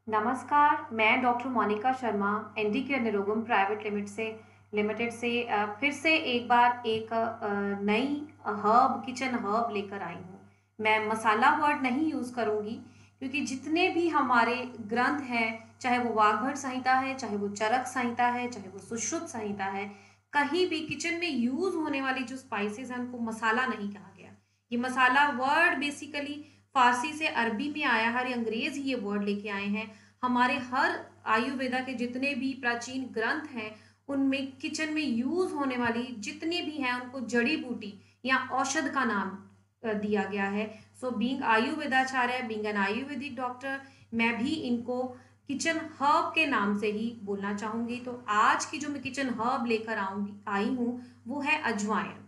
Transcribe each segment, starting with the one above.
नमस्कार, मैं doctor Monika Sharma, ND care Nirogam private limited से फिर से एक बार एक नई किचन हर्ब लेकर आई हूँ। मैं मसाला वर्ड नहीं यूज़ करूँगी क्योंकि जितने भी हमारे ग्रंथ हैं, चाहे वो वाग्भट संहिता है, चाहे वो चरक संहिता है, चाहे वो सुश्रुत संहिता है, कहीं भी किचन में यूज़ होने वाली जो स्पाइसेस हैं, उनको मसाला नहीं कहा गया। ये मसाला वर्ड बेसिकली फ़ारसी से अरबी में आया है और ये अंग्रेज़ ही ये वर्ड लेके आए हैं। हमारे हर आयुर्वेदा के जितने भी प्राचीन ग्रंथ हैं, उनमें किचन में यूज़ होने वाली जितनी भी हैं, उनको जड़ी-बूटी या औषध का नाम दिया गया है। So being Ayurvedacharya, being an Ayurvedic doctor, मैं भी इनको किचन हर्ब के नाम से ही बोलना चाहूँगी। तो आज की जो मैं किचन हर्ब लेकर आई हूँ, वो है अजवाइन।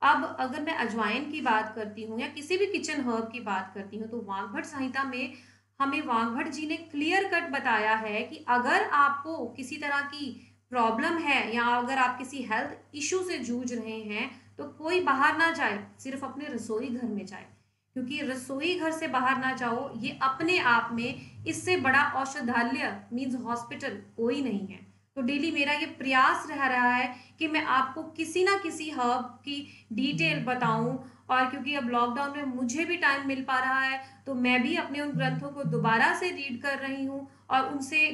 अब अगर मैं अजवाइन की बात करती हूँ या किसी भी किचन हर्ब की बात करती हूँ, तो वाग्भट संहिता में हमें वाग्भट जी ने क्लियर कट बताया है कि अगर आपको किसी तरह की प्रॉब्लम है या अगर आप किसी हेल्थ इशू से जूझ रहे हैं, तो कोई बाहर ना जाए, सिर्फ अपने रसोई घर में जाए। क्योंकि रसोई घर से बाहर ना जाओ, ये अपने आप में इससे बड़ा औषधालय मीन्स हॉस्पिटल कोई नहीं है। तो डेली मेरा ये प्रयास रह रहा है कि मैं आपको किसी ना किसी हर्ब की डिटेल बताऊं, और क्योंकि अब लॉकडाउन में मुझे भी टाइम मिल पा रहा है, तो मैं भी अपने उन ग्रंथों को दोबारा से रीड कर रही हूँ और उनसे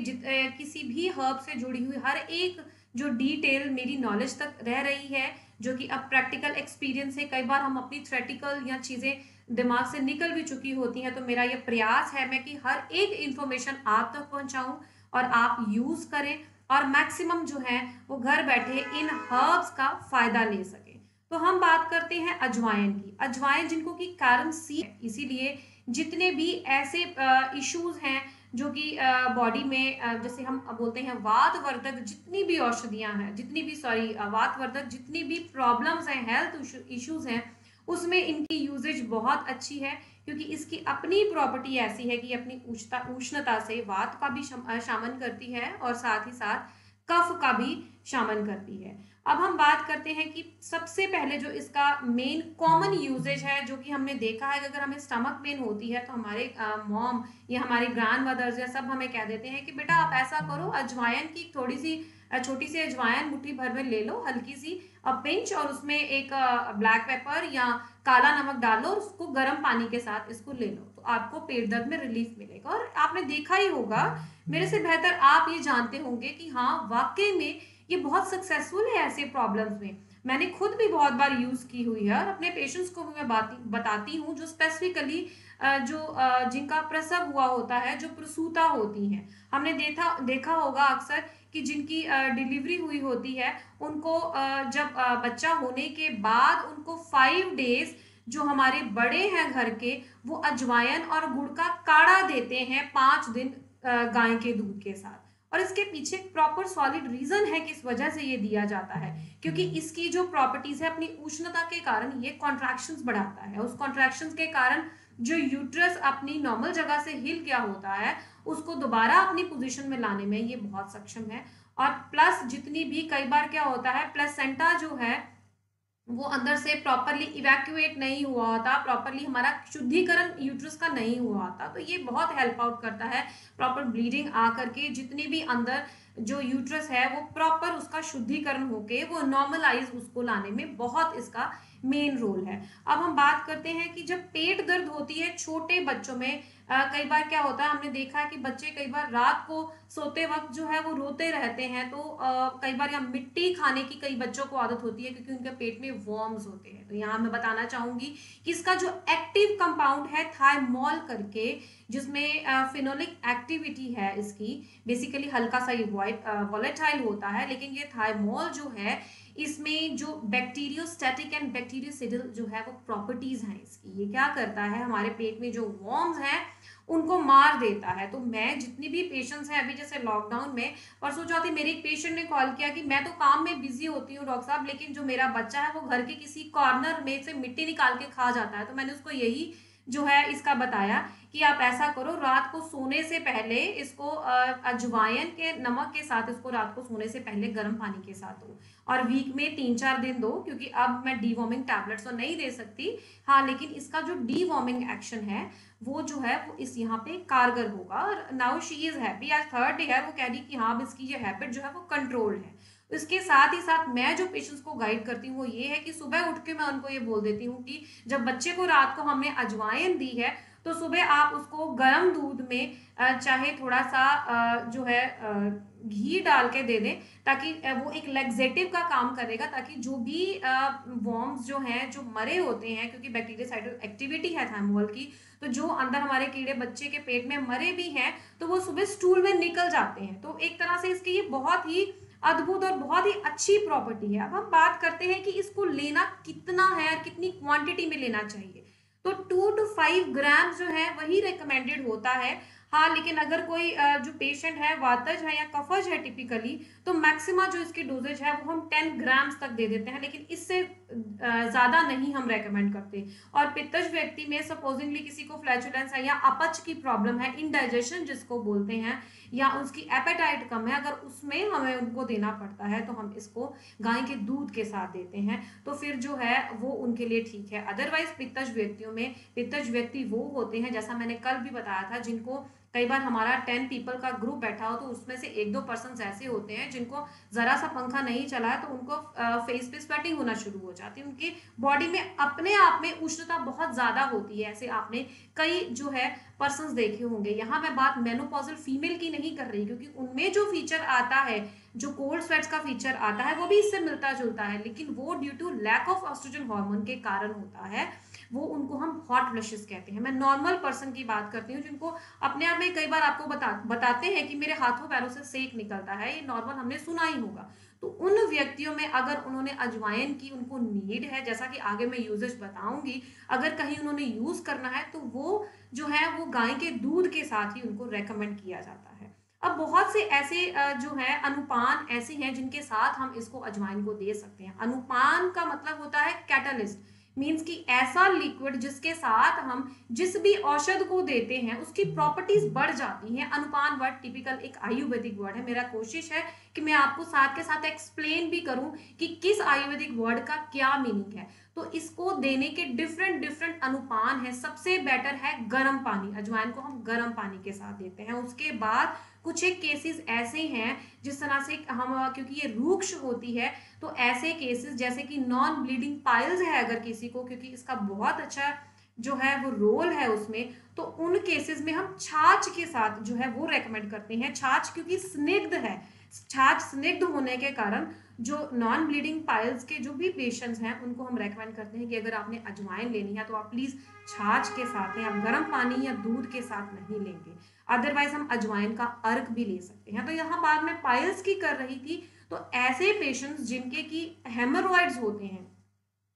किसी भी हर्ब से जुड़ी हुई हर एक जो डिटेल मेरी नॉलेज तक रह रही है, जो कि अब प्रैक्टिकल एक्सपीरियंस है। कई बार हम अपनी थ्योरेटिकल या चीज़ें दिमाग से निकल भी चुकी होती हैं, तो मेरा ये प्रयास है मैं कि हर एक इंफॉर्मेशन आप तक पहुंचाऊं और आप यूज़ करें और मैक्सिमम जो है वो घर बैठे इन हर्ब्स का फ़ायदा ले सकें। तो हम बात करते हैं अजवाइन की। अजवाइन जिनको कि कारण सी है, इसीलिए जितने भी ऐसे इश्यूज हैं जो कि बॉडी में जैसे हम बोलते हैं वातवर्धक, जितनी भी औषधियां हैं, जितनी भी सॉरी वातवर्धक जितनी भी प्रॉब्लम्स हैं, हेल्थ इश्यूज हैं, उसमें इनकी यूजेज बहुत अच्छी है। क्योंकि इसकी अपनी प्रॉपर्टी ऐसी है कि अपनी उष्णता से वात का भी शामन करती है और साथ ही साथ कफ का भी शामन करती है। अब हम बात करते हैं कि सबसे पहले जो इसका मेन कॉमन यूजेज है, जो कि हमने देखा है कि अगर हमें स्टमक पेन होती है, तो हमारे मॉम या हमारे ग्रैंड मदर्स या सब हमें कह देते हैं कि बेटा आप ऐसा करो, अजवाइन की थोड़ी सी छोटी सी अजवाइन मुट्ठी भर में ले लो, हल्की सी पिंच, और उसमें एक ब्लैक पेपर या काला नमक डालो और उसको गर्म पानी के साथ इसको ले लो, तो आपको पेट दर्द में रिलीफ मिलेगा। और आपने देखा ही होगा, मेरे से बेहतर आप ये जानते होंगे कि हाँ, वाकई में ये बहुत सक्सेसफुल है ऐसे प्रॉब्लम्स में। मैंने खुद भी बहुत बार यूज की हुई है और अपने पेशेंट्स को भी मैं बताती हूँ, जो स्पेसिफिकली जिनका प्रसव हुआ होता है, जो प्रसूता होती हैं। हमने देखा होगा अक्सर कि जिनकी डिलीवरी हुई होती है, उनको जब बच्चा होने के बाद उनको 5 डेज जो हमारे बड़े हैं घर के, वो अजवाइन और गुड़ का काढ़ा देते हैं 5 दिन गाय के दूध के साथ। और इसके पीछे एक प्रॉपर सॉलिड रीजन है किस वजह से ये दिया जाता है। क्योंकि इसकी जो प्रॉपर्टीज है, अपनी उष्णता के कारण ये कॉन्ट्रैक्शंस बढ़ाता है। उस कॉन्ट्रैक्शंस के कारण जो यूट्रस अपनी नॉर्मल जगह से हिल गया होता है, उसको दोबारा अपनी पोजीशन में लाने में ये बहुत सक्षम है। और प्लस जितनी भी कई बार क्या होता है, प्लेसेंटा जो है वो अंदर से प्रॉपरली इवैक्यूएट नहीं हुआ होता, प्रॉपरली हमारा शुद्धिकरण यूट्रस का नहीं हुआ होता, तो ये बहुत हेल्प आउट करता है। प्रॉपर ब्लीडिंग आ करके जितनी भी अंदर जो यूट्रस है, वो प्रॉपर उसका शुद्धिकरण होके वो नॉर्मलाइज उसको लाने में बहुत इसका मेन रोल है। अब हम बात करते हैं कि जब पेट दर्द होती है छोटे बच्चों में, कई बार क्या होता है, हमने देखा है कि बच्चे कई बार रात को सोते वक्त जो है वो रोते रहते हैं, तो कई बार या मिट्टी खाने की कई बच्चों को आदत होती है क्योंकि उनके पेट में वॉर्म्स होते हैं। तो यहाँ मैं बताना चाहूंगी कि इसका जो एक्टिव कंपाउंड है थाइमोल करके, जिसमें फिनोलिक एक्टिविटी है इसकी, बेसिकली हल्का सा ये वॉलेटाइल होता है, लेकिन ये थाइमोल जो है, इसमें जो बैक्टीरियोस्टैटिक एंड बैक्टीरियोसिडल जो है वो प्रॉपर्टीज हैं इसकी, ये क्या करता है, हमारे पेट में जो वॉर्म्स हैं उनको मार देता है। तो मैं जितनी भी पेशेंट्स हैं, अभी जैसे लॉकडाउन में परसों चौथी मेरे एक पेशेंट ने कॉल किया कि मैं तो काम में बिजी होती हूँ डॉक्टर साहब, लेकिन जो मेरा बच्चा है वो घर के किसी कॉर्नर में से मिट्टी निकाल के खा जाता है। तो मैंने उसको यही जो है इसका बताया कि आप ऐसा करो, रात को सोने से पहले इसको अजवाइन के नमक के साथ इसको रात को सोने से पहले गर्म पानी के साथ दो, और वीक में 3-4 दिन दो, क्योंकि अब मैं डीवॉर्मिंग टैबलेट्स तो नहीं दे सकती, हाँ लेकिन इसका जो डीवॉर्मिंग एक्शन है वो जो है वो इस यहाँ पे कारगर होगा। और नाउ शी इज हैप्पी, आज 3rd डे है, वो कह रही कि हाँ अब इसकी ये हैबिट जो है वो कंट्रोल्ड है। इसके साथ ही साथ मैं जो पेशेंट्स को गाइड करती हूँ वो ये है कि सुबह उठ के मैं उनको ये बोल देती हूँ कि जब बच्चे को रात को हमने अजवाइन दी है तो सुबह आप उसको गर्म दूध में चाहे थोड़ा सा जो है घी डाल के दे दें, ताकि वो एक लेग्जेटिव का काम करेगा, ताकि जो भी वॉर्म्स जो हैं जो मरे होते हैं, क्योंकि बैक्टीरियासाइडल एक्टिविटी है थाइमोल की, तो जो अंदर हमारे कीड़े बच्चे के पेट में मरे भी हैं तो वो सुबह स्टूल में निकल जाते हैं। तो एक तरह से इसकी ये बहुत ही अद्भुत और बहुत ही अच्छी प्रॉपर्टी है। अब हम बात करते हैं कि इसको लेना कितना है और कितनी क्वांटिटी में लेना चाहिए। तो 2 to 5 ग्राम जो है वही रिकमेंडेड होता है। हाँ लेकिन अगर कोई जो पेशेंट है वातज है या कफज है टिपिकली, तो मैक्सिमा जो इसकी डोजेज है वो हम 10 ग्राम्स तक दे देते हैं, लेकिन इससे ज्यादा नहीं हम रेकमेंड करते। और पित्तज व्यक्ति में सपोजिंगली किसी को फ्लैचुलेंस है या अपच की प्रॉब्लम है, इनडाइजेशन जिसको बोलते हैं, या उसकी एपेटाइट कम है, अगर उसमें हमें उनको देना पड़ता है तो हम इसको गाय के दूध के साथ देते हैं, तो फिर जो है वो उनके लिए ठीक है। अदरवाइज पित्तज व्यक्तियों में, पित्तज व्यक्ति वो होते हैं जैसा मैंने कल भी बताया था, जिनको कई बार हमारा 10 पीपल का ग्रुप बैठा हो तो उसमें से 1-2 पर्सन ऐसे होते हैं जिनको जरा सा पंखा नहीं चला है तो उनको फेस पे स्वेटिंग होना शुरू हो जाती है, उनकी बॉडी में अपने आप में उष्णता बहुत ज्यादा होती है। ऐसे आपने कई जो है पर्संस देखे होंगे। यहाँ मैं बात मेनोपॉजल फीमेल की नहीं कर रही, क्योंकि उनमें जो फीचर आता है, जो कोल्ड स्वेट्स का फीचर आता है, वो भी इससे मिलता जुलता है, लेकिन वो due to lack of oestrogen hormone के कारण होता है। वो उनको हम हॉट फ्लशेस कहते हैं। मैं नॉर्मल पर्सन की बात करती हूँ जिनको अपने आप में कई बार आपको बताते हैं कि मेरे हाथों पैरों से सेक निकलता है, ये नॉर्मल हमने सुना ही होगा। तो उन व्यक्तियों में अगर उन्होंने अजवाइन की उनको नीड है, जैसा कि आगे मैं यूजेज बताऊंगी, अगर कहीं उन्होंने यूज करना है तो वो जो है वो गाय के दूध के साथ ही उनको रेकमेंड किया जाता है। अब बहुत से ऐसे जो है अनुपान ऐसे हैं जिनके साथ हम इसको अजवाइन को दे सकते हैं। अनुपान का मतलब होता है कैटलिस्ट, मीन्स कि ऐसा लिक्विड जिसके साथ हम जिस भी औषध को देते हैं उसकी प्रॉपर्टीज बढ़ जाती हैं। अनुपान वर्ड टिपिकल एक आयुर्वेदिक वर्ड है, मेरा कोशिश है कि मैं आपको साथ के साथ एक्सप्लेन भी करूं कि किस आयुर्वेदिक वर्ड का क्या मीनिंग है। तो इसको देने के डिफरेंट डिफरेंट अनुपान है। सबसे बेटर है गर्म पानी, अजवाइन को हम गर्म पानी के साथ देते हैं। उसके बाद कुछ एक केसेस ऐसे हैं जिस तरह से हम, क्योंकि ये रूक्ष होती है, तो ऐसे केसेस जैसे कि नॉन ब्लीडिंग पाइल्स है अगर किसी को, क्योंकि इसका बहुत अच्छा जो है वो रोल है उसमें, तो उन केसेस में हम छाछ के साथ जो है वो रेकमेंड करते हैं। छाछ क्योंकि स्निग्ध है, छाछ स्निग्ध होने के कारण जो नॉन ब्लीडिंग पाइल्स के जो भी पेशेंट्स हैं उनको हम रेकमेंड करते हैं कि अगर आपने अजवाइन लेनी है तो आप प्लीज छाछ के साथ लें, आप गर्म पानी या दूध के साथ नहीं लेंगे। अदरवाइज हम अजवाइन का अर्क भी ले सकते हैं। तो यहाँ बात मैं पाइल्स की कर रही थी, तो ऐसे पेशेंट्स जिनके की हेमोरॉइड्स होते हैं,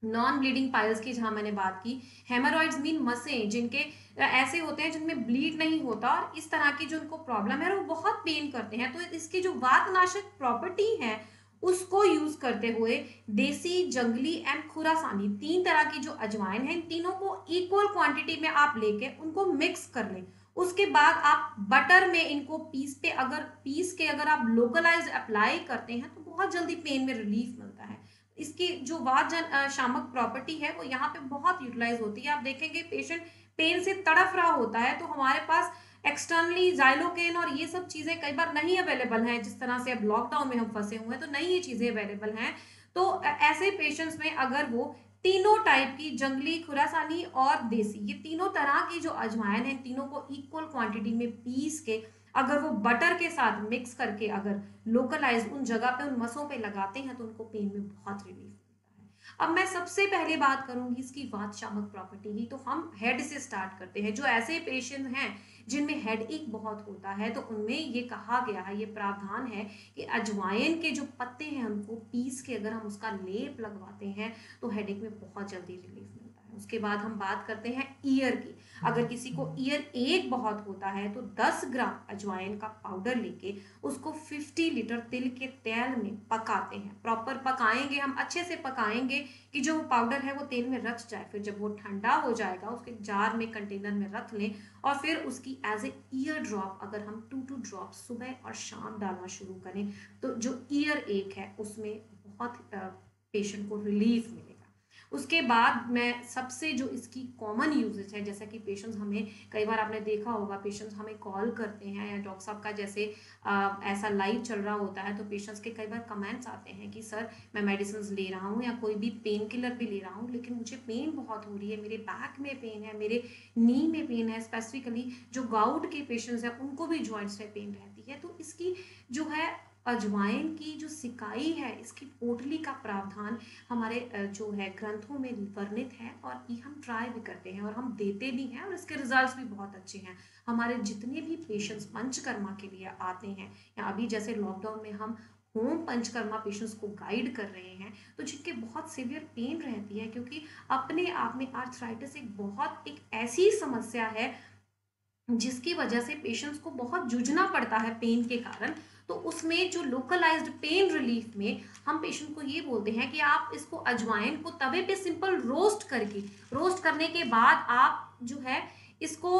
नॉन ब्लीडिंग पाइल्स की जहां मैंने बात की, हेमोरॉइड्स मीन मसें जिनके ऐसे होते हैं जिनमें ब्लीड नहीं होता, और इस तरह की जो उनको प्रॉब्लम है वो बहुत पेन करते हैं, तो इसकी जो वातनाशक प्रॉपर्टी है उसको यूज करते हुए देसी, जंगली एंड खुरासानी 3 तरह की जो अजवाइन है, इन तीनों को इक्वल क्वांटिटी में आप लेके उनको मिक्स कर लें। उसके बाद आप बटर में इनको पीस के अगर आप लोकलाइज अप्लाई करते हैं तो बहुत जल्दी पेन में रिलीफ मिलता है। इसकी जो वात शामक प्रॉपर्टी है वो यहाँ पे बहुत यूटिलाइज होती है। आप देखेंगे पेशेंट पेन से तड़फ रहा होता है तो हमारे पास एक्सटर्नली जाइलोकेन और ये सब चीजें कई बार नहीं अवेलेबल हैं, जिस तरह से अब लॉकडाउन में हम फंसे हुए हैं तो नहीं ये चीजें अवेलेबल हैं। तो ऐसे पेशेंट्स में अगर वो तीनों टाइप की, जंगली, खुरासानी और देसी, ये तीनों तरह की जो अजवाइन है, तीनों को इक्वल क्वांटिटी में पीस के अगर वो बटर के साथ मिक्स करके अगर लोकलाइज उन जगह पे, उन मसों पे लगाते हैं तो उनको पेन में बहुत रिलीफ मिलता है। अब मैं सबसे पहले बात करूंगी इसकी वात शामक प्रॉपर्टी की, तो हम हेड से स्टार्ट करते हैं। जो ऐसे पेशेंट हैं जिनमें हेड एक बहुत होता है तो उनमें ये कहा गया है, ये प्रावधान है कि अजवाइन के जो पत्ते हैं उनको पीस के अगर हम उसका लेप लगवाते हैं तो हेडेक में बहुत जल्दी रिलीफ मिलता है। उसके बाद हम बात करते हैं ईयर की। अगर किसी को ईयर एक बहुत होता है तो 10 ग्राम अजवाइन का पाउडर लेके उसको 50 लीटर तिल के तेल में पकाते हैं। प्रॉपर पकाएंगे, हम अच्छे से पकाएंगे कि जो पाउडर है वो तेल में रच जाए। फिर जब वो ठंडा हो जाएगा उसके जार में, कंटेनर में रख लें और फिर उसकी एज ए ईयर ड्रॉप अगर हम 2 ड्रॉप सुबह और शाम डालना शुरू करें तो जो ईयर एक है उसमें बहुत पेशेंट को रिलीफ मिलेगा। उसके बाद मैं सबसे जो इसकी कॉमन यूजेज है, जैसा कि पेशेंट्स हमें, कई बार आपने देखा होगा पेशेंट्स हमें कॉल करते हैं या डॉक्टर साहब का जैसे ऐसा लाइव चल रहा होता है तो पेशेंट्स के कई बार कमेंट्स आते हैं कि सर मैं मेडिसिन ले रहा हूँ या कोई भी पेन किलर भी ले रहा हूँ लेकिन मुझे पेन बहुत हो रही है, मेरे बैक में पेन है, मेरे नी में पेन है। स्पेसिफिकली जो गाउट के पेशेंट्स हैं उनको भी जॉइंट्स में पेन रहती है। तो इसकी जो है अजवाइन की जो सिकाई है, इसकी पोटली का प्रावधान हमारे जो है ग्रंथों में वर्णित है और ये हम ट्राई भी करते हैं और हम देते भी हैं और इसके रिजल्ट्स भी बहुत अच्छे हैं। हमारे जितने भी पेशेंट्स पंचकर्मा के लिए आते हैं या अभी जैसे लॉकडाउन में हम होम पंचकर्मा पेशेंट्स को गाइड कर रहे हैं तो जिनके बहुत सीवियर पेन रहती है, क्योंकि अपने आप में आर्थराइटिस एक ऐसी समस्या है जिसकी वजह से पेशेंट्स को बहुत जूझना पड़ता है पेन के कारण। तो उसमें जो लोकलाइज्ड पेन रिलीफ में हम पेशेंट को ये बोलते हैं कि आप इसको अजवाइन को तवे पे सिंपल रोस्ट करने के बाद आप जो है इसको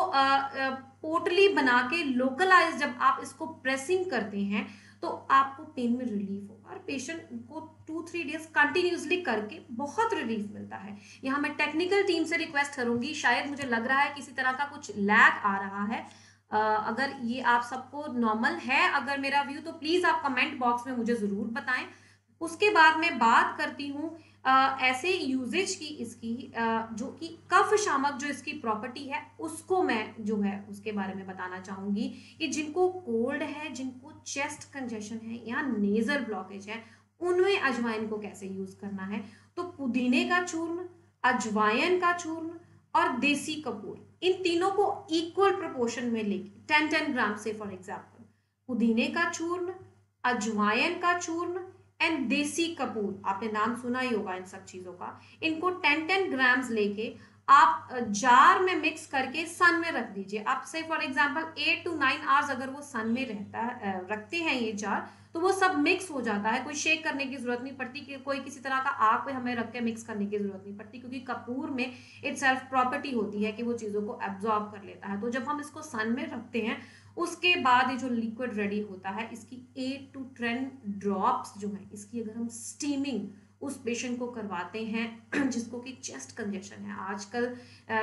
पोटली बना के लोकलाइज जब आप इसको प्रेसिंग करते हैं तो आपको पेन में रिलीफ होगा और पेशेंट को 2-3 डेज कंटिन्यूसली करके बहुत रिलीफ मिलता है। यहाँ मैं टेक्निकल टीम से रिक्वेस्ट करूंगी, शायद मुझे लग रहा है किसी तरह का कुछ लैग आ रहा है। अगर ये आप सबको नॉर्मल है अगर मेरा व्यू तो प्लीज आप कमेंट बॉक्स में मुझे जरूर बताएं। उसके बाद मैं बात करती हूँ ऐसे यूजेज की इसकी जो कि कफ शामक जो इसकी प्रॉपर्टी है उसको मैं जो है उसके बारे में बताना चाहूंगी कि जिनको कोल्ड है, जिनको चेस्ट कंजेशन है या नेजल ब्लॉकेज है, उनमें अजवाइन को कैसे यूज करना है। तो पुदीने का चूर्ण, अजवाइन का चूर्ण और देसी कपूर, इन तीनों को इक्वल प्रोपोर्शन में लेके 10-10 ग्राम से, फॉर एग्जाम्पल पुदीने का चूर्ण, अजवाइन का चूर्ण एंड देसी कपूर, आपने नाम सुना ही होगा इन सब चीजों का, इनको 10-10 ग्राम्स लेके आप जार में मिक्स करके सन में रख दीजिए। आप से फॉर एग्जांपल 8 to 9 आवर्स अगर वो सन में रहता है, रखते हैं ये जार, तो वो सब मिक्स हो जाता है। कोई शेक करने की जरूरत नहीं पड़ती, कि कोई किसी तरह का आग पे हमें रख के मिक्स करने की जरूरत नहीं पड़ती, क्योंकि कपूर में इटसेल्फ प्रॉपर्टी होती है कि वो चीजों को एब्जॉर्ब कर लेता है। तो जब हम इसको सन में रखते हैं उसके बाद ये जो लिक्विड रेडी होता है इसकी 8 to 10 ड्रॉप्स जो है इसकी अगर हम स्टीमिंग उस पेशेंट को करवाते हैं जिसको कि चेस्ट कंजेशन है। आजकल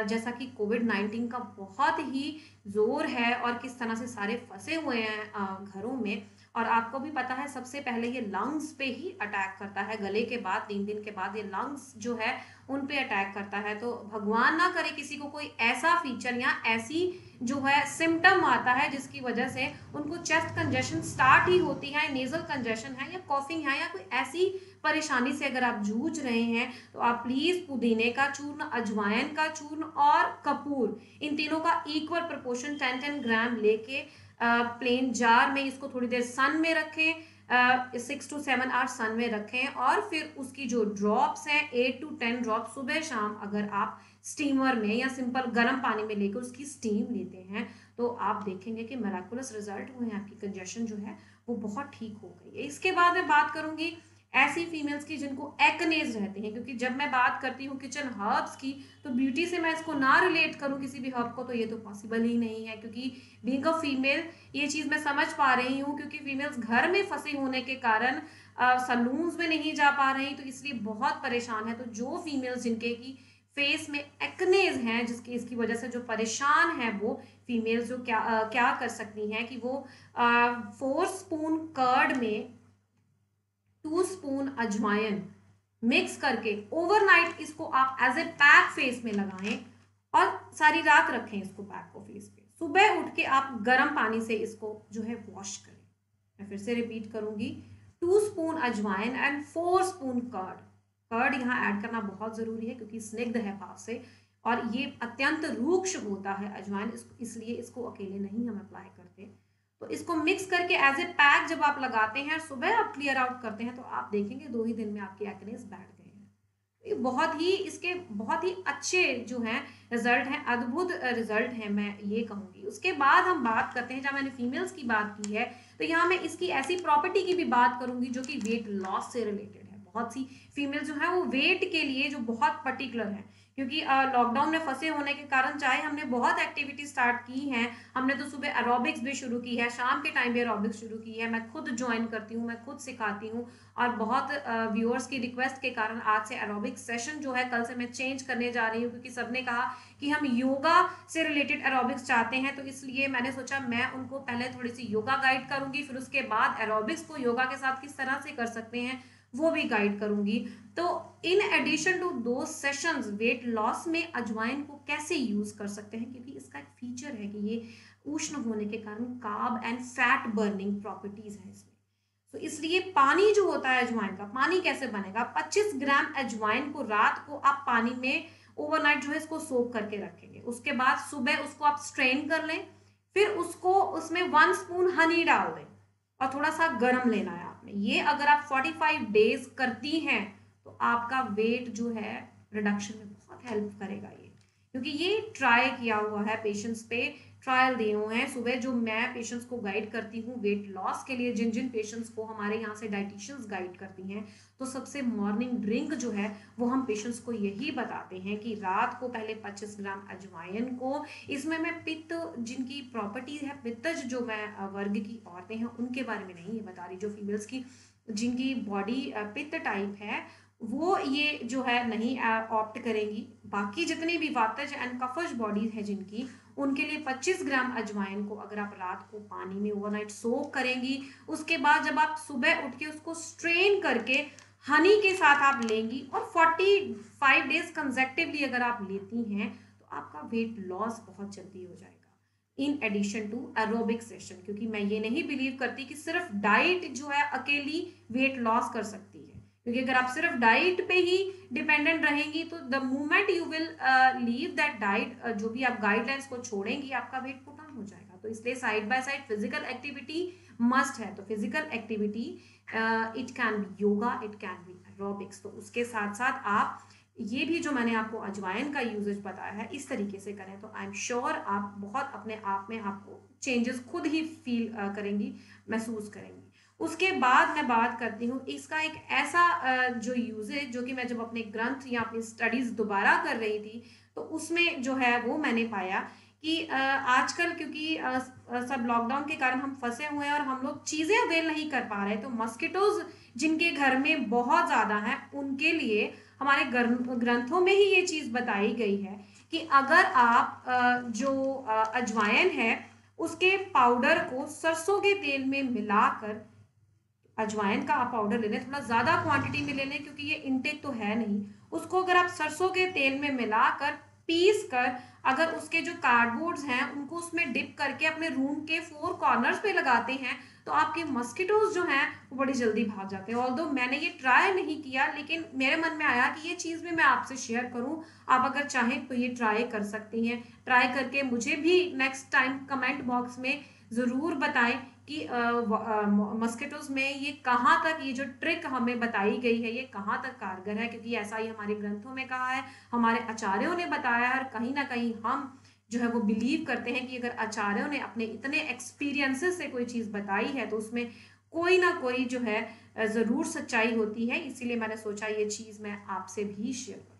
जैसा कि कोविड-19 का बहुत ही जोर है और किस तरह से सारे फंसे हुए हैं घरों में, और आपको भी पता है सबसे पहले ये लंग्स पे ही अटैक करता है। गले के बाद 3 दिन के बाद ये लंग्स जो है उन पे अटैक करता है। तो भगवान ना करे किसी को कोई ऐसा फीचर या ऐसी जो है सिम्टम आता है जिसकी वजह से उनको चेस्ट कंजेशन स्टार्ट ही होती है, नेजल कंजेशन है या कॉफिंग है या कोई ऐसी परेशानी से अगर आप जूझ रहे हैं तो आप प्लीज पुदीने का चूर्ण, अजवाइन का चूर्ण और कपूर, इन तीनों का इक्वल प्रोपोर्शन 10-10 ग्राम लेके प्लेन जार में इसको थोड़ी देर सन में रखें, 6 to 7 आवर्स सन में रखें और फिर उसकी जो ड्रॉप्स हैं 8 to 10 ड्रॉप सुबह शाम अगर आप स्टीमर में या सिंपल गर्म पानी में लेकर उसकी स्टीम लेते हैं तो आप देखेंगे कि मिराकुलस रिजल्ट हुए हैं, आपकी कंजेशन जो है वो बहुत ठीक हो गई है। इसके बाद मैं बात करूंगी ऐसी फीमेल्स की जिनको एक्नेज रहते हैं, क्योंकि जब मैं बात करती हूँ किचन हर्ब्स की तो ब्यूटी से मैं इसको ना रिलेट करूँ किसी भी हर्ब को तो ये तो पॉसिबल ही नहीं है, क्योंकि बीइंग अ फीमेल ये चीज़ मैं समझ पा रही हूँ, क्योंकि फीमेल्स घर में फंसी होने के कारण सलून्स में नहीं जा पा रही तो इसलिए बहुत परेशान है। तो जो फीमेल्स जिनके की फेस में एक्नेज हैं, जिसकी इसकी वजह से जो परेशान है वो फीमेल्स जो क्या कर सकती हैं कि वो 4 स्पून कर्ड में 2 स्पून अजवाइन मिक्स करके ओवरनाइट इसको आप एज ए पैक फेस में लगाएं और सारी रात रखें इसको पैक को फेस पे। सुबह उठ के आप गर्म पानी से इसको जो है वॉश करें। मैं फिर से रिपीट करूंगी, 2 स्पून अजवाइन एंड 4 स्पून कर्ड। कर्ड यहाँ ऐड करना बहुत जरूरी है क्योंकि स्निग्ध है भाप से और ये अत्यंत रूक्ष होता है अजवाइन, इसलिए इसको अकेले नहीं हम अप्लाई करते। तो इसको मिक्स करके एज ए पैक जब आप लगाते हैं और सुबह आप क्लियर आउट करते हैं तो आप देखेंगे 2 ही दिन में आपके एक्नेस बैठ गए हैं। ये बहुत ही इसके बहुत ही अच्छे जो हैं रिजल्ट हैं, अद्भुत रिजल्ट हैं, मैं ये कहूँगी। उसके बाद हम बात करते हैं, जहाँ मैंने फीमेल्स की बात की है तो यहाँ मैं इसकी ऐसी प्रॉपर्टी की भी बात करूंगी जो कि वेट लॉस से रिलेटेड है। बहुत सी फीमेल जो है वो वेट के लिए जो बहुत पर्टिकुलर है, क्योंकि लॉकडाउन में फंसे होने के कारण चाहे हमने बहुत एक्टिविटी स्टार्ट की हैं, हमने तो सुबह एरोबिक्स भी शुरू की है, शाम के टाइम भी एरोबिक्स शुरू की है, मैं खुद ज्वाइन करती हूँ, मैं खुद सिखाती हूँ, और बहुत व्यूअर्स की रिक्वेस्ट के कारण आज से एरोबिक सेशन जो है कल से मैं चेंज करने जा रही हूँ, क्योंकि सबने कहा कि हम योगा से रिलेटेड एरोबिक्स चाहते हैं, तो इसलिए मैंने सोचा मैं उनको पहले थोड़ी सी योगा गाइड करूंगी, फिर उसके बाद एरोबिक्स को योगा के साथ किस तरह से कर सकते हैं वो भी गाइड करूंगी। तो इन एडिशन टू दो सेशंस वेट लॉस में अजवाइन को कैसे यूज कर सकते हैं, क्योंकि इसका एक फीचर है कि ये उष्ण होने के कारण carb and fat burning properties है इसमें। तो इसलिए पानी जो होता है अजवाइन का, पानी कैसे बनेगा, 25 ग्राम अजवाइन को रात को आप पानी में ओवरनाइट जो है इसको सोक करके रखेंगे, उसके बाद सुबह उसको आप स्ट्रेन कर लें, फिर उसको उसमें 1 स्पून हनी डाल दें और थोड़ा सा गर्म लेना है आपने। ये अगर आप 45 डेज करती हैं तो आपका वेट जो है रिडक्शन में बहुत हेल्प करेगा ये, क्योंकि ये ट्राई किया हुआ है पेशेंट्स पे, ट्रायल दिए हुए हैं। सुबह जो मैं पेशेंट्स को गाइड करती हूँ वेट लॉस के लिए, जिन जिन पेशेंट्स को हमारे यहाँ से डाइटिशियंस गाइड करती हैं, तो सबसे मॉर्निंग ड्रिंक जो है वो हम पेशेंट्स को यही बताते हैं कि रात को पहले 25 ग्राम अजवाइन को, इसमें मैं पित्त जिनकी प्रॉपर्टी है पित्तज जो मैं वर्ग की औरतें हैं उनके बारे में नहीं ये बता रही, जो फीमेल्स की जिनकी बॉडी पित्त टाइप है वो ये जो है नहीं ऑप्ट करेंगी, बाकी जितनी भी वातज एंड कफज बॉडीज है जिनकी, उनके लिए 25 ग्राम अजवाइन को अगर आप रात को पानी में ओवरनाइट सोक करेंगी, उसके बाद जब आप सुबह उठ के उसको स्ट्रेन करके हनी के साथ आप लेंगी और 45 डेज कंसेक्टिवली अगर आप लेती हैं तो आपका वेट लॉस बहुत जल्दी हो जाएगा in addition to aerobic session. क्योंकि मैं ये नहीं बिलीव करती कि सिर्फ डाइट जो है अकेली वेट लॉस कर सकती है, क्योंकि अगर आप सिर्फ डाइट पे ही डिपेंडेंट रहेंगी तो the moment you will leave that diet, जो भी आप गाइडलाइंस को छोड़ेंगी आपका वेट पुट ऑन हो जाएगा। तो इसलिए side by side physical activity must है। तो physical activity it can be yoga, it can be aerobics, तो उसके साथ साथ आप ये भी जो मैंने आपको अजवाइन का यूजेज बताया है इस तरीके से करें तो आई एम श्योर आप बहुत अपने आप में आपको चेंजेस खुद ही फील करेंगी, महसूस करेंगी। उसके बाद मैं बात करती हूँ इसका एक ऐसा जो यूजेज जो कि मैं जब अपने ग्रंथ या अपनी स्टडीज दोबारा कर रही थी तो उसमें जो है वो मैंने पाया कि आजकल क्योंकि सब लॉकडाउन के कारण हम फंसे हुए हैं और हम लोग चीज़ें अवेल नहीं कर पा रहे, तो मस्किटोज जिनके घर में बहुत ज़्यादा हैं उनके लिए हमारे ग्रंथों में ही ये चीज़ बताई गई है कि अगर आप जो अजवाइन है उसके पाउडर को सरसों के तेल में मिलाकर, अजवाइन का आप पाउडर ले लें, थोड़ा ज़्यादा क्वांटिटी में ले लें क्योंकि ये इनटेक तो है नहीं, उसको अगर आप सरसों के तेल में मिलाकर पीस कर अगर उसके जो कार्डबोर्ड्स हैं उनको उसमें डिप करके अपने रूम के 4 कॉर्नर्स पे लगाते हैं तो आपके मस्किटोज जो हैं वो बड़ी जल्दी भाग जाते हैं। ऑल्दो मैंने ये ट्राई नहीं किया लेकिन मेरे मन में आया कि ये चीज़ भी मैं आपसे शेयर करूं, आप अगर चाहें तो ये ट्राई कर सकती हैं। ट्राई करके मुझे भी नेक्स्ट टाइम कमेंट बॉक्स में ज़रूर बताएं कि मस्किटोज में ये कहाँ तक, ये जो ट्रिक हमें बताई गई है ये कहाँ तक कारगर है, क्योंकि ऐसा ही हमारे ग्रंथों में कहा है, हमारे आचार्यों ने बताया है, और कहीं ना कहीं हम जो है वो बिलीव करते हैं कि अगर आचार्यों ने अपने इतने एक्सपीरियंसेस से कोई चीज़ बताई है तो उसमें कोई ना कोई जो है ज़रूर सच्चाई होती है। इसीलिए मैंने सोचा ये चीज़ मैं आपसे भी शेयर करूँ।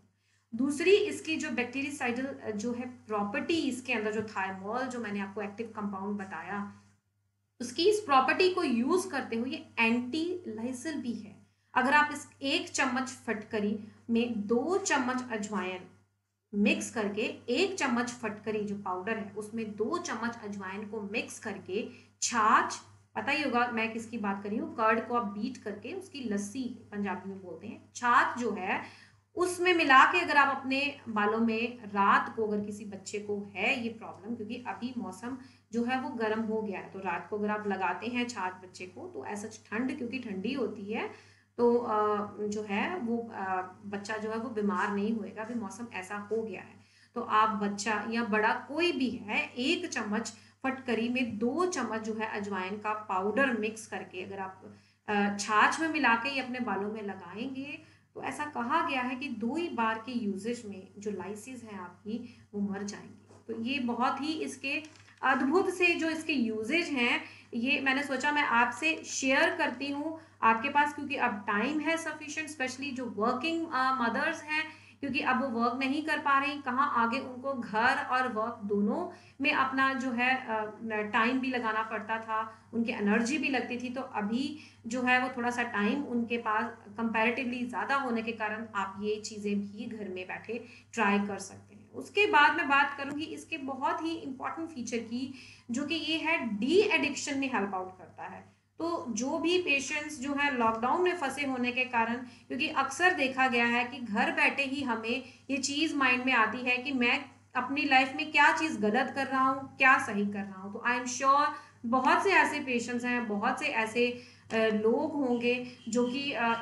दूसरी इसकी जो बैक्टीरियासाइडल जो है प्रॉपर्टी इसके अंदर जो थायमोल जो मैंने आपको एक्टिव कंपाउंड बताया उसकी इस प्रॉपर्टी को यूज करते हुए एंटी लाइसिल भी है। अगर आप इस 1 चम्मच फटकरी में 2 चम्मच अजवाइन मिक्स करके, 1 चम्मच फटकरी जो पाउडर है उसमें 2 चम्मच अजवाइन को मिक्स करके छाछ, पता ही होगा मैं किसकी बात कर रही हूँ, कर्ड को आप बीट करके उसकी लस्सी पंजाबी में बोलते हैं, छाछ जो है उसमें मिला के अगर आप अपने बालों में रात को, अगर किसी बच्चे को है ये प्रॉब्लम, क्योंकि अभी मौसम जो है वो गर्म हो गया है, तो रात को अगर आप लगाते हैं छाछ बच्चे को तो ऐसा ठंड क्योंकि ठंडी होती है तो जो है वो बच्चा जो है वो बीमार नहीं होएगा, अभी मौसम ऐसा हो गया है। तो आप बच्चा या बड़ा कोई भी है 1 चम्मच फटकरी में 2 चम्मच जो है अजवाइन का पाउडर मिक्स करके अगर आप छाछ में मिला के ये अपने बालों में लगाएंगे तो ऐसा कहा गया है कि 2 ही बार के यूजेज में जो लाइसिस हैं आपकी वो मर जाएंगी। तो ये बहुत ही इसके अद्भुत से जो इसके यूजेज हैं, ये मैंने सोचा मैं आपसे शेयर करती हूँ आपके पास, क्योंकि अब टाइम है सफिशिएंट, स्पेशली जो वर्किंग मदर्स हैं, क्योंकि अब वो वर्क नहीं कर पा रही, कहाँ आगे उनको घर और वर्क दोनों में अपना जो है टाइम भी लगाना पड़ता था, उनकी एनर्जी भी लगती थी। तो अभी जो है वो थोड़ा सा टाइम उनके पास कंपैरेटिवली ज़्यादा होने के कारण आप ये चीज़ें भी घर में बैठे ट्राई कर सकते हैं। उसके बाद मैं बात करूंगी इसके बहुत ही इंपॉर्टेंट फीचर की, जो कि ये है डी एडिक्शन में हेल्प आउट करता है। तो जो भी पेशेंट्स जो है लॉकडाउन में फंसे होने के कारण, क्योंकि अक्सर देखा गया है कि घर बैठे ही हमें ये चीज़ माइंड में आती है कि मैं अपनी लाइफ में क्या चीज़ गलत कर रहा हूँ, क्या सही कर रहा हूँ। तो आई एम श्योर बहुत से ऐसे पेशेंट्स हैं, बहुत से ऐसे लोग होंगे जो कि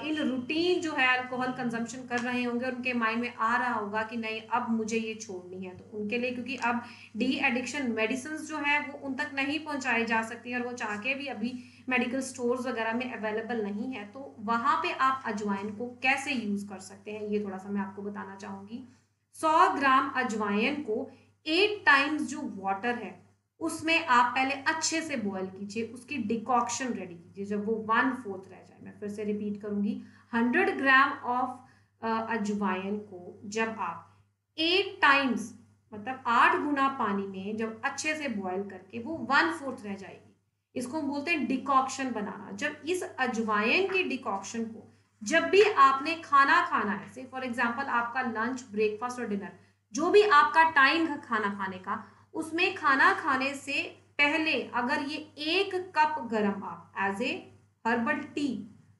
इन रूटीन जो है अल्कोहल कंजम्पशन कर रहे होंगे और उनके माइंड में आ रहा होगा कि नहीं अब मुझे ये छोड़नी है। तो उनके लिए, क्योंकि अब डी एडिक्शन मेडिसिन जो है वो उन तक नहीं पहुंचाई जा सकती और वो चाह के भी अभी मेडिकल स्टोर्स वगैरह में अवेलेबल नहीं है, तो वहां पे आप अजवाइन को कैसे यूज कर सकते हैं ये थोड़ा सा मैं आपको बताना चाहूंगी। 100 ग्राम अजवाइन को 8 टाइम्स जो वाटर है उसमें आप पहले अच्छे से बॉईल कीजिए, उसकी डिकॉक्शन रेडी कीजिए जब वो 1/4 रह जाए। मैं फिर से रिपीट करूंगी, 100 ग्राम ऑफ अजवाइन को जब आप 8 टाइम्स मतलब 8 गुना पानी में जब अच्छे से बॉईल करके वो 1/4 रह जाएगी, इसको हम बोलते हैं डिकॉक्शन बनाना। जब इस अजवाइन की डिकॉक्शन को जब भी आपने खाना खाना है, से फॉर एग्जाम्पल आपका लंच, ब्रेकफास्ट और डिनर, जो भी आपका टाइम है खाना खाने का, उसमें खाना खाने से पहले अगर ये 1 कप गर्म आप एज ए हर्बल टी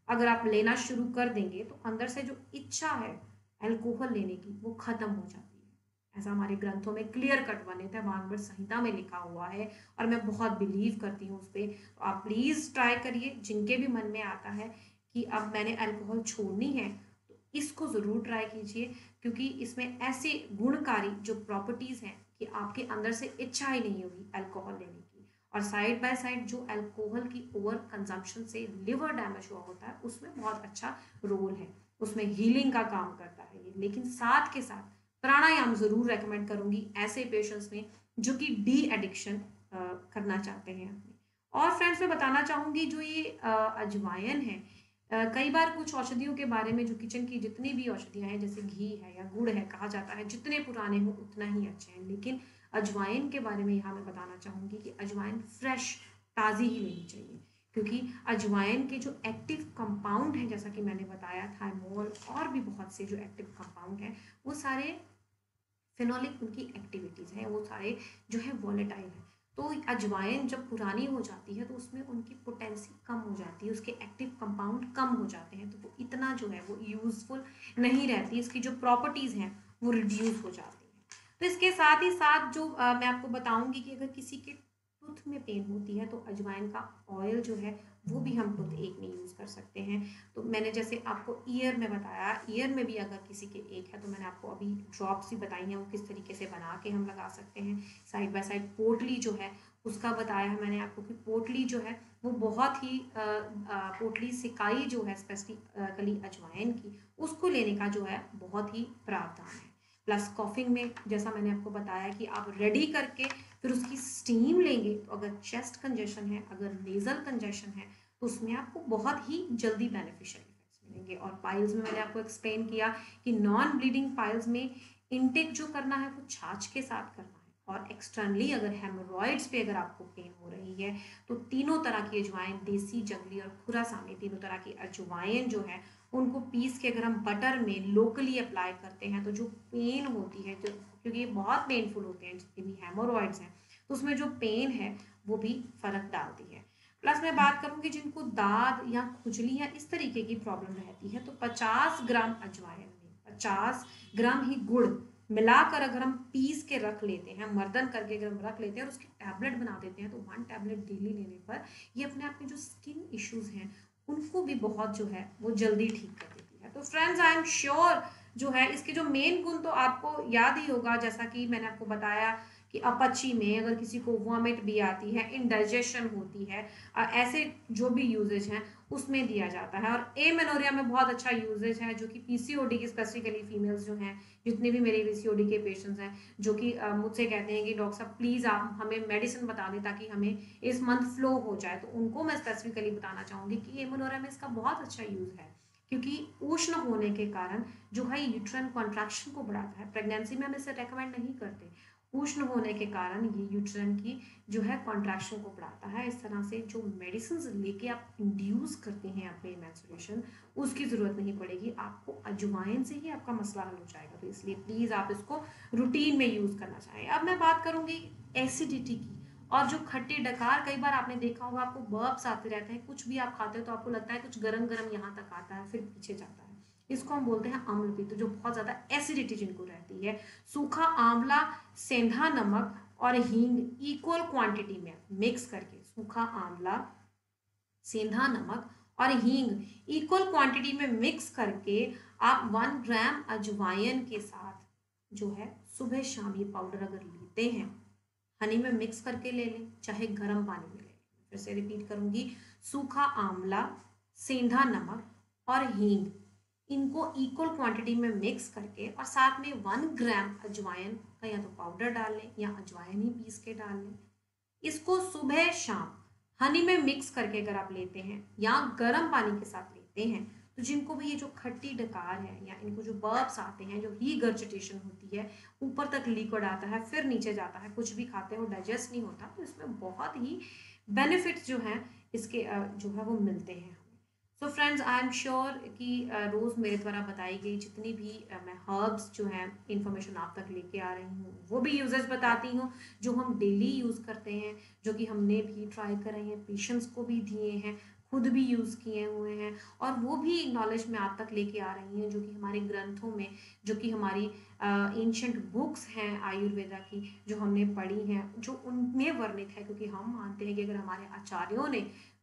अगर आप लेना शुरू कर देंगे, तो अंदर से जो इच्छा है अल्कोहल लेने की वो खत्म हो जाती है। ऐसा हमारे ग्रंथों में क्लियर कट वर्णित है, वांगमय संहिता में लिखा हुआ है, और मैं बहुत बिलीव करती हूँ उस पर। तो आप प्लीज ट्राई करिए, जिनके भी मन में आता है कि अब मैंने अल्कोहल छोड़नी है, तो इसको जरूर ट्राई कीजिए, क्योंकि इसमें ऐसे गुणकारी जो प्रॉपर्टीज हैं कि आपके अंदर से इच्छा ही नहीं होगी अल्कोहल लेने की। और साइड बाय साइड जो अल्कोहल की ओवर कंजम्पशन से लिवर डैमेज हुआ होता है उसमें बहुत अच्छा रोल है, उसमें हीलिंग का काम करता है ये। लेकिन साथ के साथ प्राणायाम जरूर रेकमेंड करूंगी ऐसे पेशेंट्स में जो कि डी एडिक्शन करना चाहते हैं अपनी। और फ्रेंड्स मैं बताना चाहूंगी जो ये अजवाइन है, कई बार कुछ औषधियों के बारे में, जो किचन की जितनी भी औषधियां हैं जैसे घी है या गुड़ है, कहा जाता है जितने पुराने हो उतना ही अच्छे हैं, लेकिन अजवाइन के बारे में यहाँ मैं बताना चाहूंगी कि अजवाइन फ्रेश ताज़ी ही लेनी चाहिए, क्योंकि अजवाइन के जो एक्टिव कंपाउंड हैं, जैसा कि मैंने बताया थाइमोल और भी बहुत से जो एक्टिव कंपाउंड हैं, वो सारे फिनोलिक उनकी एक्टिविटीज़ हैं, वो सारे जो है वॉलेटाइल है। तो अजवाइन जब पुरानी हो जाती है तो उसमें उनकी पोटेंसी कम हो जाती है, उसके एक्टिव कंपाउंड कम हो जाते हैं, तो वो इतना जो है वो यूजफुल नहीं रहती, इसकी जो प्रॉपर्टीज़ हैं वो रिड्यूस हो जाती हैं। तो इसके साथ ही साथ जो मैं आपको बताऊंगी कि अगर किसी के टूथ में पेन होती है तो अजवाइन का ऑयल जो है वो भी हम टूथ एक में यूज़ कर सकते हैं। तो मैंने जैसे आपको ईयर में बताया, ईयर में भी अगर किसी के एक है तो मैंने आपको अभी ड्रॉप्स भी बताई हैं वो किस तरीके से बना के हम लगा सकते हैं। साइड बाय साइड पोटली जो है उसका बताया है मैंने आपको कि पोटली जो है वो बहुत ही पोटली सिकाई जो है स्पेसिफिकली अजवाइन की, उसको लेने का जो है बहुत ही प्रावधान है। प्लस कॉफिंग में जैसा मैंने आपको बताया कि आप रेडी करके फिर उसकी स्टीम लेंगे, तो अगर चेस्ट कंजेशन है, अगर नेजल कंजेशन है, तो उसमें आपको बहुत ही जल्दी बेनिफिशियल इफेक्ट्स मिलेंगे। और पाइल्स में मैंने आपको एक्सप्लेन किया कि नॉन ब्लीडिंग पाइल्स में इनटेक जो करना है वो छाछ के साथ करना है, और एक्सटर्नली अगर हेमोरॉइड्स पे अगर आपको पेन हो रही है तो तीनों तरह की अजवाइन, देसी, जंगली और खुरासानी, तीनों तरह की अजवाइन जो है उनको पीस के अगर हम बटर में लोकली अप्लाई करते हैं तो जो पेन होती है, जो क्योंकि ये बहुत पेनफुल होते हैं जितने भी हेमोरॉइड्स हैं, तो उसमें जो पेन है वो भी फर्क डालती है। प्लस मैं बात करूंगी जिनको दाद या खुजली या इस तरीके की प्रॉब्लम रहती है, तो 50 ग्राम अजवाइन में 50 ग्राम ही गुड़ मिलाकर अगर हम पीस के रख लेते हैं, मर्दन करके अगर हम रख लेते हैं और उसकी टैबलेट बना देते हैं, तो 1 टैबलेट डेली लेने पर ये अपने आप में जो स्किन इश्यूज हैं उनको भी बहुत जो है वो जल्दी ठीक कर देती है। तो फ्रेंड्स आई एम श्योर जो है इसके जो मेन गुण तो आपको याद ही होगा, जैसा कि मैंने आपको बताया कि अपची में अगर किसी को वॉमिट भी आती है, इंडाइजेशन होती है, ऐसे जो भी यूजेज हैं उसमें दिया जाता है। और एमेनोरिया में बहुत अच्छा यूजेज है, जो कि पीसीओडी की स्पेसिफिकली फीमेल्स जो हैं, जितने भी मेरे पीसीओडी के पेशेंट्स हैं, जो कि मुझसे कहते हैं कि डॉक्टर साहब प्लीज़ आप हमें मेडिसिन बता दें ताकि हमें इस मंथ फ्लो हो जाए, तो उनको मैं स्पेसिफिकली बताना चाहूँगी कि एमेनोरिया में इसका बहुत अच्छा यूज़ है, क्योंकि उष्ण होने के कारण जो है यूट्राइन कॉन्ट्रैक्शन को बढ़ाता है। प्रेगनेंसी में हम इसे रेकमेंड नहीं करते। उष्ण होने के कारण ये यूट्राइन की जो है कॉन्ट्रैक्शन को बढ़ाता है। इस तरह से जो मेडिसिन लेके आप इंड्यूस करते हैं अपने मेंस्ट्रुएशन, उसकी ज़रूरत नहीं पड़ेगी, आपको अजवाइन से ही आपका मसला हल हो जाएगा। तो इसलिए प्लीज़ आप इसको रूटीन में यूज़ करना चाहिए। अब मैं बात करूँगी एसिडिटी की, और जो खट्टे डकार, कई बार आपने देखा होगा आपको बर्प्स आते रहते हैं, कुछ भी आप खाते हो तो आपको लगता है कुछ गरम गरम यहाँ तक आता है फिर पीछे जाता है, इसको हम बोलते हैं अम्ल पित्त, जो बहुत ज्यादा एसिडिटी जिनको रहती है। सूखा आंवला, सेंधा नमक और हींग इक्वल क्वांटिटी में मिक्स करके, सूखा आंवला, सेंधा नमक और हींग इक्वल क्वांटिटी में मिक्स करके आप 1 ग्राम अजवाइन के साथ जो है सुबह शाम ये पाउडर अगर लेते हैं, हनी में मिक्स करके ले लें, चाहे गर्म पानी में ले लें। फिर से रिपीट करूंगी, सूखा आंवला, सेंधा नमक और हींग, इनको इक्वल क्वांटिटी में मिक्स करके और साथ में 1 ग्राम अजवाइन का या तो पाउडर डाल लें या अजवाइन ही पीस के डाल लें। इसको सुबह शाम हनी में मिक्स करके अगर आप लेते हैं या गर्म पानी के साथ लेते हैं, तो जिनको भी ये जो खट्टी डकार है या इनको जो बर्ब्स आते हैं, जो रीगर्जिटेशन होती है, ऊपर तक लिक्विड आता है फिर नीचे जाता है, कुछ भी खाते हो डाइजेस्ट नहीं होता, तो इसमें बहुत ही बेनिफिट्स जो हैं इसके जो है वो मिलते हैं। So friends, I am sure कि रोज़ मेरे द्वारा बताई गई जितनी भी मैं हर्ब्स जो हैं इंफॉर्मेशन आप तक लेके आ रही हूँ, वो भी यूजेस बताती हूँ जो हम डेली यूज़ करते हैं, जो कि हमने भी ट्राई करे हैं, पेशेंट्स को भी दिए हैं, खुद भी यूज़ किए हुए हैं, और वो भी नॉलेज में आप तक लेके आ रही हैं, जो कि हमारे ग्रंथों में, जो कि हमारी एंशंट बुक्स हैं आयुर्वेदा की जो हमने पढ़ी हैं, जो उनमें वर्णित है, क्योंकि हम मानते हैं कि अगर हमारे आचार्यों ने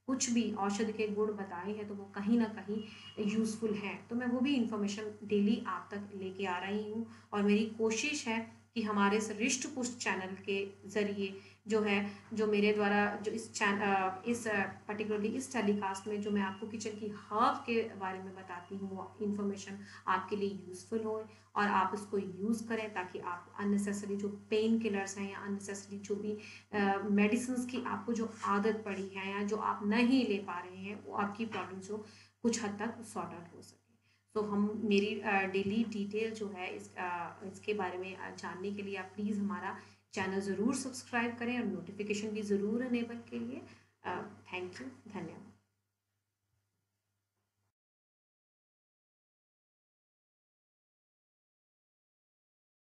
कुछ भी औषधि के गुण बताए हैं तो वो कहीं ना कहीं यूज़फुल हैं, तो मैं वो भी इंफॉर्मेशन डेली आप तक लेके आ रही हूँ। और मेरी कोशिश है कि हमारे इस रिष्ट पुष्ट चैनल के ज़रिए जो है, जो मेरे द्वारा जो इस पर्टिकुलरली इस टेलीकास्ट में जो मैं आपको किचन की हर्ब के बारे में बताती हूँ, वो इन्फॉर्मेशन आपके लिए यूज़फुल हो और आप इसको यूज़ करें, ताकि आप अननेसेसरी जो पेन किलर्स हैं या अननेसेसरी जो भी मेडिसिन की आपको जो आदत पड़ी है या जो आप नहीं ले पा रहे हैं, वो आपकी प्रॉब्लम जो कुछ हद तक सॉर्ट आउट हो सके। तो हम मेरी डेली डिटेल जो है इसके बारे में जानने के लिए आप प्लीज़ हमारा चैनल ज़रूर सब्सक्राइब करें और नोटिफिकेशन भी ज़रूर इनेबल करिए। थैंक यू, धन्यवाद।